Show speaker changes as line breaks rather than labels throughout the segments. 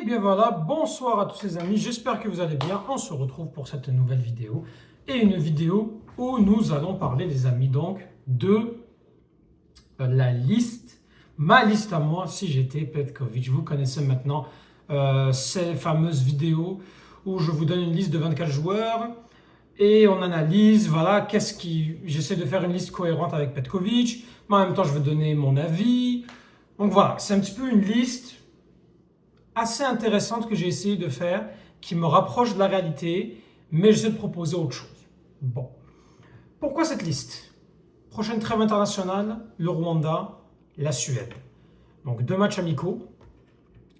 bien voilà, bonsoir à tous les amis, j'espère que vous allez bien. On se retrouve pour cette nouvelle vidéo. Et une vidéo où nous allons parler, les amis, donc de la liste, ma liste à moi si j'étais Petkovic. Vous connaissez maintenant ces fameuses vidéos où je vous donne une liste de 24 joueurs et on analyse, voilà, j'essaie de faire une liste cohérente avec Petkovic, mais en même temps je veux donner mon avis. Donc voilà, c'est un petit peu une liste assez intéressante que j'ai essayé de faire, qui me rapproche de la réalité, mais j'essaie de proposer autre chose. Bon. Pourquoi cette liste? Prochaine trêve internationale, le Rwanda, la Suède. Donc 2 matchs amicaux.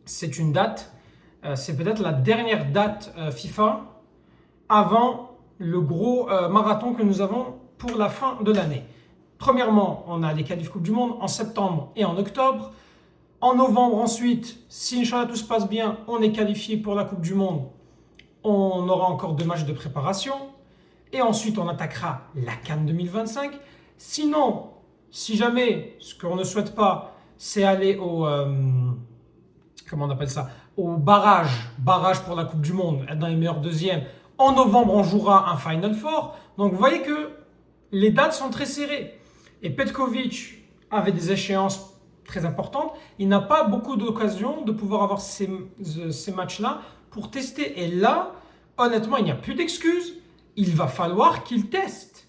C'est une date, c'est peut-être la dernière date FIFA avant le gros marathon que nous avons pour la fin de l'année. Premièrement, on a les qualifs Coupe du Monde en septembre et en octobre. En novembre, ensuite, si Inch'Allah tout se passe bien, on est qualifié pour la Coupe du Monde. On aura encore 2 matchs de préparation. Et ensuite, on attaquera la CAN 2025. Sinon, si jamais, ce qu'on ne souhaite pas, c'est aller comment on appelle ça, au barrage pour la Coupe du Monde, être dans les meilleurs deuxièmes. En novembre, on jouera un Final Four. Donc, vous voyez que les dates sont très serrées. Et Petkovic avait des échéances très importante, il n'a pas beaucoup d'occasions de pouvoir avoir ces matchs-là pour tester. Et là, honnêtement, il n'y a plus d'excuses. Il va falloir qu'il teste.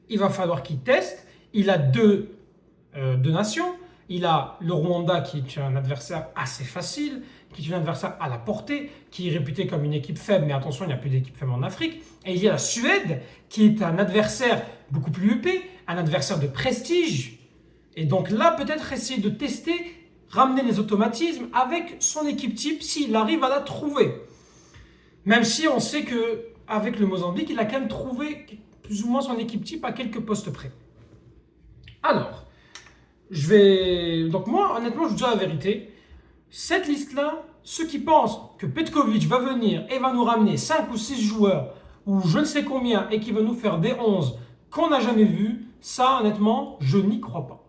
Il va falloir qu'il teste. Il a deux nations. Il a le Rwanda qui est un adversaire assez facile, qui est un adversaire à la portée, qui est réputé comme une équipe faible, mais attention, il n'y a plus d'équipe faible en Afrique. Et il y a la Suède qui est un adversaire beaucoup plus huppé, un adversaire de prestige. Et donc là, peut-être essayer de tester, ramener les automatismes avec son équipe type s'il arrive à la trouver. Même si on sait qu'avec le Mozambique, il a quand même trouvé plus ou moins son équipe type à quelques postes près. Alors, donc moi, honnêtement, je vous dis la vérité. Cette liste-là, ceux qui pensent que Petkovic va venir et va nous ramener 5 ou 6 joueurs, ou je ne sais combien, et qui va nous faire des 11 qu'on n'a jamais vus, ça, honnêtement, je n'y crois pas.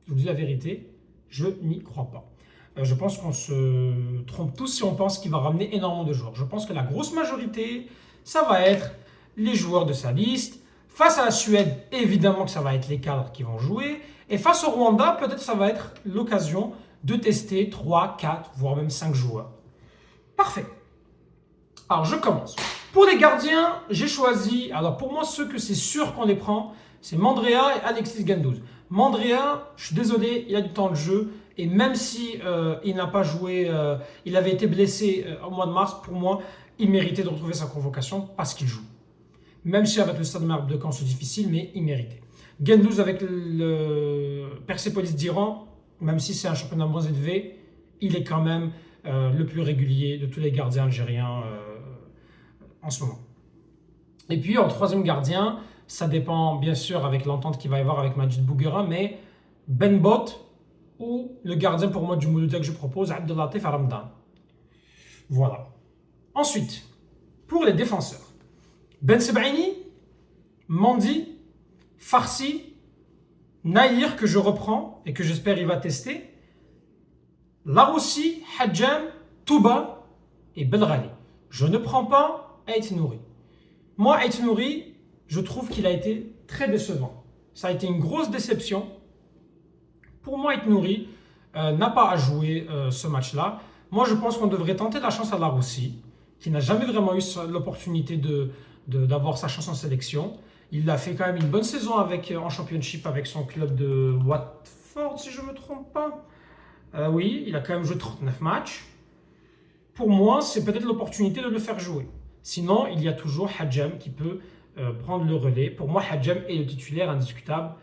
Je vous dis la vérité, je n'y crois pas. Je pense qu'on se trompe tous si on pense qu'il va ramener énormément de joueurs. Je pense que la grosse majorité, ça va être les joueurs de sa liste. Face à la Suède, évidemment que ça va être les cadres qui vont jouer. Et face au Rwanda, peut-être ça va être l'occasion de tester 3, 4, voire même 5 joueurs. Parfait. Alors, je commence. Pour les gardiens, j'ai choisi, alors pour moi, ceux que c'est sûr qu'on les prend, c'est Mandrea et Alexis Guendouzi. Mandrea, je suis désolé, il a du temps de jeu. Et même si il n'a pas joué, il avait été blessé au mois de mars, pour moi, il méritait de retrouver sa convocation parce qu'il joue. Même si avec le Stade Malherbe de Caen, c'est difficile, mais il méritait. Guendouzi avec le Persepolis d'Iran, même si c'est un championnat moins élevé, il est quand même le plus régulier de tous les gardiens algériens en ce moment. Et puis en troisième gardien, ça dépend bien sûr avec l'entente qu'il va y avoir avec Majid Bouguera, mais Ben Bot ou le gardien pour moi du Mouloudia que je propose, Abdellatif Aramdan. Voilà. Ensuite, pour les défenseurs, Ben Sebaini, Mandi, Farsi, Nahir que je reprends et que j'espère il va tester, Laroussi, Hadjam, Touba et Belghali. Je ne prends pas Ait Nouri. Moi, Ait Nouri, je trouve qu'il a été très décevant. Ça a été une grosse déception. Pour moi, Ait Nouri n'a pas à jouer ce match-là. Moi, je pense qu'on devrait tenter la chance à Laroussi, qui n'a jamais vraiment eu l'opportunité d'avoir sa chance en sélection. Il a fait quand même une bonne saison en Championship avec son club de Watford, si je ne me trompe pas. Oui, il a quand même joué 39 matchs. Pour moi, c'est peut-être l'opportunité de le faire jouer. Sinon, il y a toujours Hadjam qui peut prendre le relais. Pour moi, Hadjam est le titulaire indiscutable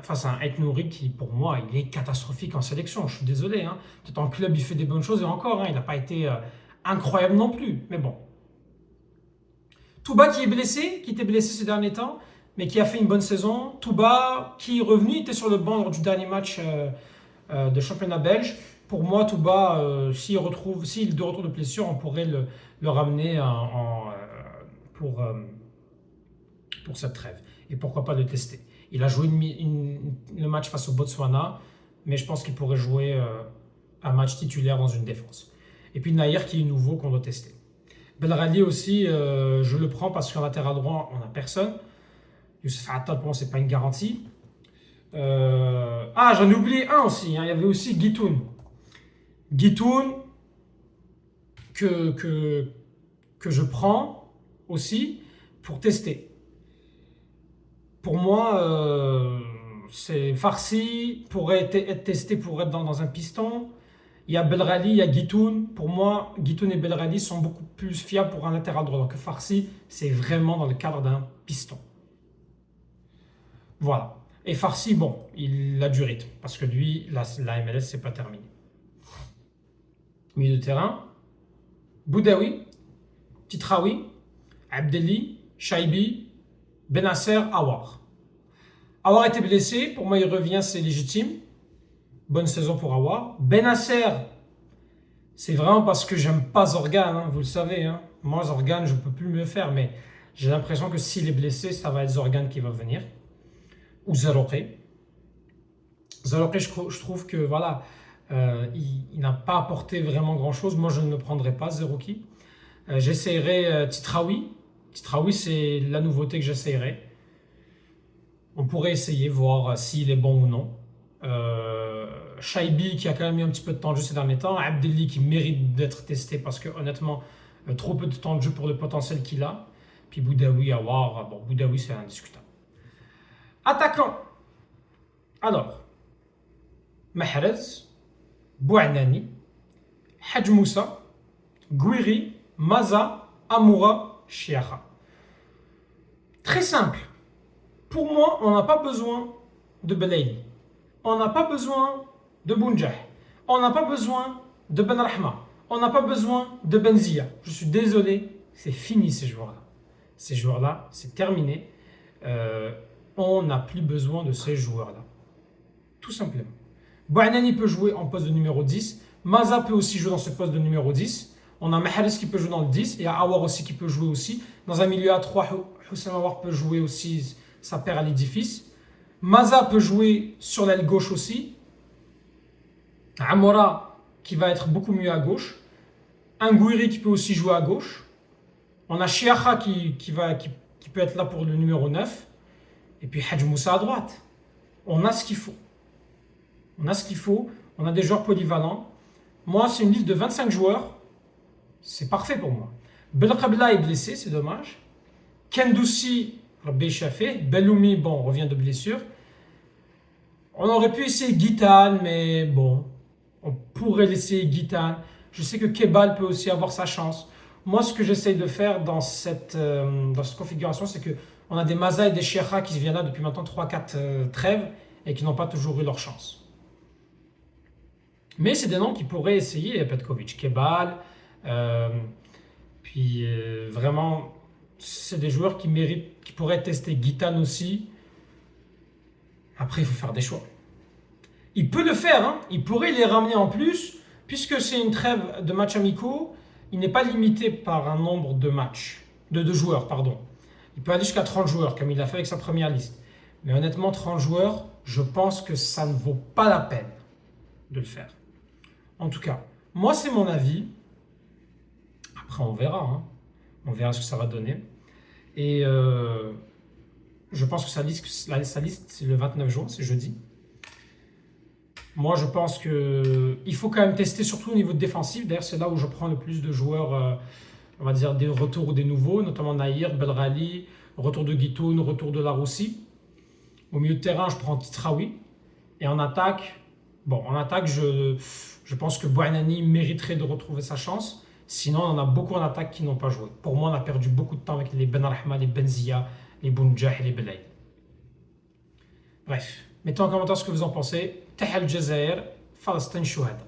face à un Ait Nouri qui, pour moi, il est catastrophique en sélection. Je suis désolé. Peut-être en club, il fait des bonnes choses et encore, il n'a pas été incroyable non plus. Mais bon. Touba qui était blessé ces derniers temps, mais qui a fait une bonne saison. Touba qui est revenu, était sur le banc lors du dernier match de championnat belge. Pour moi, Touba, s'il est de retour de blessure, on pourrait le ramener pour cette trêve. Et pourquoi pas le tester. Il a joué le match face au Botswana, mais je pense qu'il pourrait jouer un match titulaire dans une défense. Et puis Naïr qui est nouveau qu'on doit tester. Belrali aussi, je le prends parce qu'en latéral droit, on n'a personne. Youssef Attal, pour moi, c'est pas une garantie. J'en ai oublié un aussi. Il y avait aussi Guitoun. Guitoun, que je prends aussi pour tester. Pour moi, c'est Farsi pourrait être testé pour être dans un piston. Il y a Belrali, il y a Guitoun. Pour moi, Guitoun et Belrali sont beaucoup plus fiables pour un latéral droit. Donc Farsi, c'est vraiment dans le cadre d'un piston. Voilà. Et Farsi, bon, il a du rythme. Parce que lui, la MLS, c'est pas terminé. Milieu de terrain, Boudaoui, Titraoui, Abdelli, Shaibi, Benasser, Awar. Awar était blessé, pour moi il revient, c'est légitime. Bonne saison pour Awar. Benasser, c'est vraiment parce que j'aime pas Zorgan, hein, vous le savez. Hein. Moi Zorgan, je peux plus me le faire, mais j'ai l'impression que s'il est blessé, ça va être Zorgan qui va venir. Ou Zerouki. Zerouki, je trouve que voilà, il n'a pas apporté vraiment grand chose. Moi je ne le prendrai pas, Zerouki. J'essaierai Titraoui. Titraoui, c'est la nouveauté que j'essaierai. On pourrait essayer, voir s'il est bon ou non. Shaibi, qui a quand même eu un petit peu de temps de jeu ces derniers temps. Abdelli, qui mérite d'être testé parce que, honnêtement, trop peu de temps de jeu pour le potentiel qu'il a. Puis Boudaoui, Awar. Bon, Boudaoui, c'est indiscutable. Attaquant. Alors, Mahrez, Bouanani, Hadj Moussa, Gouiri, Maza, Amoura, Chiacha. Très simple. Pour moi, on n'a pas besoin de Belaïli. On n'a pas besoin de Bounjah. On n'a pas besoin de Benrahma. On n'a pas besoin de Benzia. Je suis désolé, c'est fini ces joueurs-là. Ces joueurs-là, c'est terminé. On n'a plus besoin de ces joueurs-là. Tout simplement. Bouanani peut jouer en poste de numéro 10. Maza peut aussi jouer dans ce poste de numéro 10. On a Mahrez qui peut jouer dans le 10. Et Awar aussi qui peut jouer aussi. Dans un milieu à 3, Houssam Awar peut jouer aussi sa paire à l'édifice. Maza peut jouer sur l'aile gauche aussi. Amoura qui va être beaucoup mieux à gauche. Un Gouiri qui peut aussi jouer à gauche. On a Chiacha qui peut être là pour le numéro 9. Et puis Hadj Moussa à droite. On a ce qu'il faut. On a ce qu'il faut. On a des joueurs polyvalents. Moi, c'est une liste de 25 joueurs. C'est parfait pour moi. Belkhabla est blessé, c'est dommage. Kendoussi, Rabbi Chafé. Belloumi, bon, revient de blessure. On aurait pu essayer Guitane, mais bon, on pourrait laisser Guitane. Je sais que Kebal peut aussi avoir sa chance. Moi, ce que j'essaye de faire dans cette configuration, c'est qu'on a des Maza et des Chiacha qui viennent là depuis maintenant 3-4 trêves et qui n'ont pas toujours eu leur chance. Mais c'est des noms qui pourraient essayer, Petkovic, Kebal. Vraiment, c'est des joueurs qui méritent, qui pourraient tester Guitane aussi. Après, il faut faire des choix. Il peut le faire, hein. Il pourrait les ramener en plus, puisque c'est une trêve de matchs amicaux. Il n'est pas limité par un nombre de matchs, de joueurs, pardon. Il peut aller jusqu'à 30 joueurs, comme il l'a fait avec sa première liste. Mais honnêtement, 30 joueurs, je pense que ça ne vaut pas la peine de le faire. En tout cas, moi, c'est mon avis. Après, on verra. Hein. On verra ce que ça va donner. Et je pense que sa liste, c'est le 29 juin, c'est jeudi. Moi, je pense qu'il faut quand même tester, surtout au niveau défensif. D'ailleurs, c'est là où je prends le plus de joueurs, on va dire, des retours ou des nouveaux, notamment Naïr, Belrali, retour de Guitoun, retour de Laroussi. Au milieu de terrain, je prends Titraoui. Et en attaque, je pense que Bouanani mériterait de retrouver sa chance. Sinon, on en a beaucoup en attaque qui n'ont pas joué. Pour moi, on a perdu beaucoup de temps avec les Benrahma, les Benzia, les Bounjah et les Belaï. Bref, mettez en commentaire ce que vous en pensez. Tahal Jazair, Palestine Shuhada.